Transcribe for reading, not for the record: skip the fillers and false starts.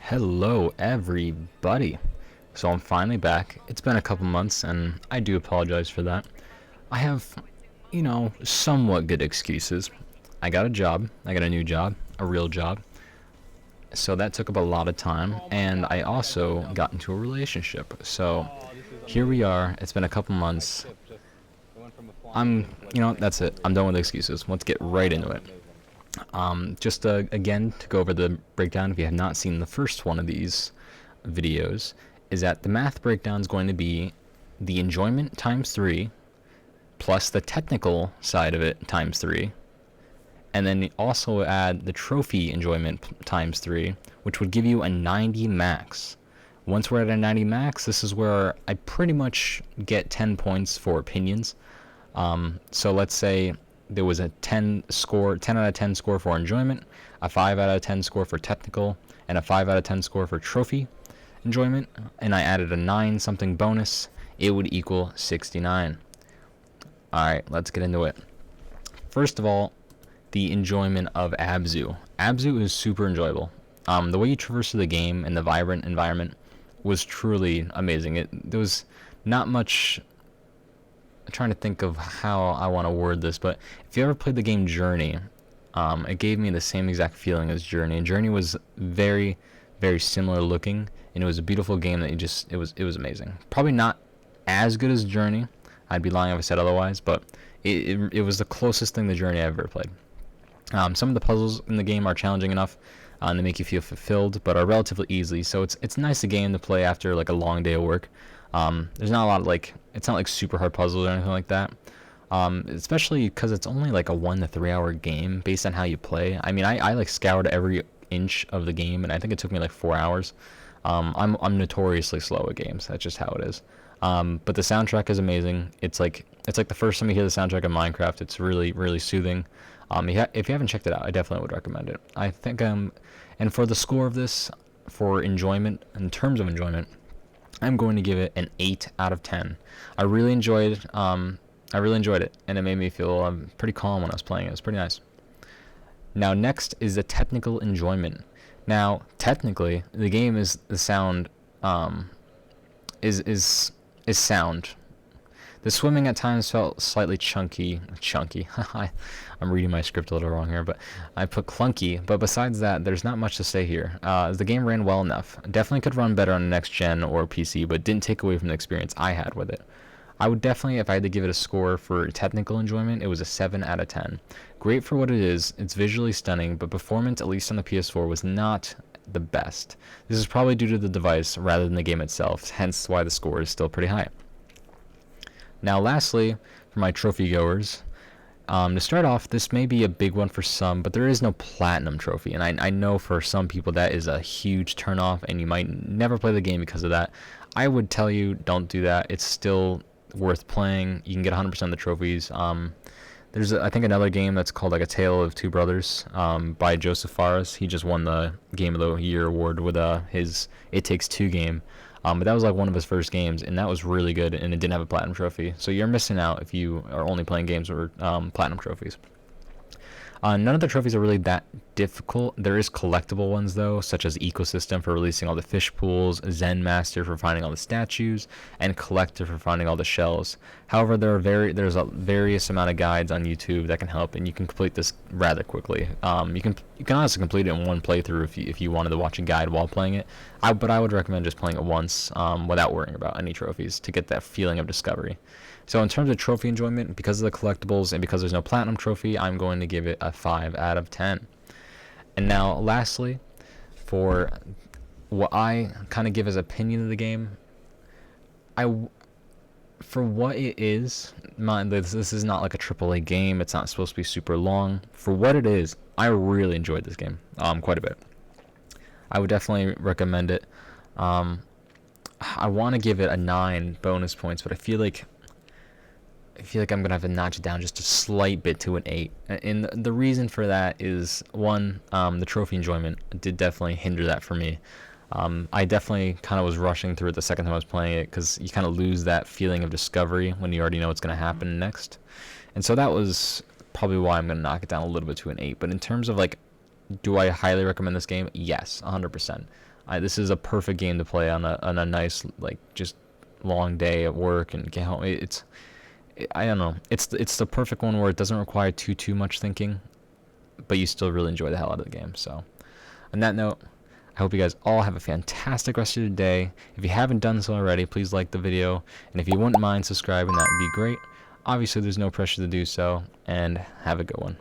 Hello, everybody. So I'm finally back. It's been a couple months, and I do apologize for that. I have, somewhat good excuses. I got a job. I got a new job, a real job. So that took up a lot of time, and I also got into a relationship. So here we are. It's been a couple months. That's it. I'm done with excuses. Let's get right into it. Again, to go over the breakdown, if you have not seen the first one of these videos, is that the math breakdown is going to be the enjoyment times 3, plus the technical side of it times 3, and then also add the trophy enjoyment times 3, which would give you a 90 max. Once we're at a 90 max, this is where I pretty much get 10 points for opinions. So let's say there was a 10 out of 10 score for enjoyment, a 5 out of 10 score for technical, and a 5 out of 10 score for trophy enjoyment, and I added a 9 something bonus, it would equal 69. Alright, let's get into it. First of all, the enjoyment of Abzu. Abzu is super enjoyable. The way you traverse through the game and the vibrant environment was truly amazing. There was not much. I'm trying to think of how I want to word this, but if you ever played the game Journey, it gave me the same exact feeling as Journey. Journey was very, very similar looking, and it was a beautiful game that it was amazing. Probably not as good as Journey. I'd be lying if I said otherwise, but it was the closest thing to Journey I've ever played. Some of the puzzles in the game are challenging enough to make you feel fulfilled, but are relatively easy. So it's nice a game to play after like a long day of work. There's not a lot of it's not like super hard puzzles or anything like that. Especially because it's only like a 1 to 3 hour game based on how you play. I mean, I like scoured every inch of the game, and I think it took me like 4 hours. I'm notoriously slow at games. That's just how it is. But the soundtrack is amazing. It's like the first time you hear the soundtrack of Minecraft. It's really, really soothing. If you haven't checked it out, I definitely would recommend it. I think and for the score of this, for enjoyment, in terms of enjoyment, I'm going to give it an 8 out of 10. I really enjoyed it, and it made me feel pretty calm when I was playing it. It was pretty nice. Now, next is the technical enjoyment. Now, technically, the game is the sound, is sound. The swimming at times felt slightly chunky. I'm reading my script a little wrong here, but I put clunky. But besides that, there's not much to say here. The game ran well enough. Definitely could run better on the next gen or PC, but didn't take away from the experience I had with it. I would definitely, if I had to give it a score for technical enjoyment, it was a 7 out of 10. Great for what it is. It's visually stunning, but performance, at least on the PS4, was not the best. This is probably due to the device rather than the game itself, hence why the score is still pretty high. Now lastly, for my trophy goers, to start off, this may be a big one for some, but there is no platinum trophy, and I know for some people that is a huge turnoff, and you might never play the game because of that. I would tell you, don't do that. It's still worth playing. You can get 100% of the trophies. There's I think another game that's called like A Tale of Two Brothers by Joseph Fares. He just won the Game of the Year award with his It Takes Two game. But that was like one of his first games, and that was really good, and it didn't have a platinum trophy. So you're missing out if you are only playing games with platinum trophies. None of the trophies are really that difficult. There is collectible ones though, such as Ecosystem for releasing all the fish pools, Zen Master for finding all the statues, and Collector for finding all the shells. However, there's a various amount of guides on YouTube that can help, and you can complete this rather quickly. You can honestly complete it in one playthrough if you wanted to watch a guide while playing it. But I would recommend just playing it once without worrying about any trophies to get that feeling of discovery. So in terms of trophy enjoyment, because of the collectibles and because there's no platinum trophy, I'm going to give it a 5 out of 10. And now lastly, for what I kind of give as opinion of the game, for what it is, this is not like a AAA game. It's not supposed to be super long. For what it is, I really enjoyed this game quite a bit. I would definitely recommend it. I want to give it a 9 bonus points, but I feel like I'm gonna have to notch it down just a slight bit to an 8, and the reason for that is one, the trophy enjoyment did definitely hinder that for me. I definitely kind of was rushing through it the second time I was playing it, because you kind of lose that feeling of discovery when you already know what's going to happen next, and so that was probably why I'm going to knock it down a little bit to an 8. But in terms of do I highly recommend this game? Yes, 100%. This is a perfect game to play on a nice, like, just long day at work and get home. I don't know. It's the perfect one where it doesn't require too much thinking, but you still really enjoy the hell out of the game. So, on that note, I hope you guys all have a fantastic rest of your day. If you haven't done so already, please like the video, and if you wouldn't mind subscribing, that would be great. Obviously, there's no pressure to do so, and have a good one.